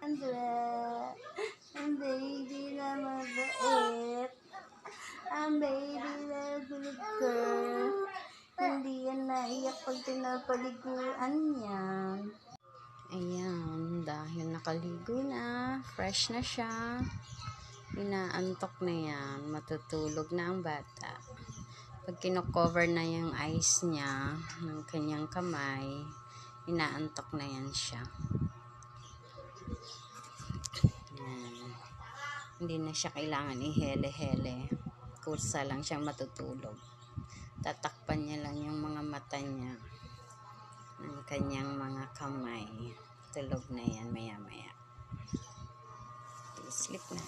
Ang baby na mabait. Ang baby na good girl. Hindi yan naiyak pag pinapaliguan niya. Ayan, dahil nakaligo na, fresh na siya, inaantok na yan, matutulog na ang bata. Pag kinocover na yung eyes niya ng kanyang kamay, inaantok na yan siya. Ayan. Hindi na siya kailangan ihele-hele, kursa lang siyang matutulog. Tatakpan niya lang yung mga mata niya ng kanyang mga kamay. Tulog na yan maya-maya. Sleep na.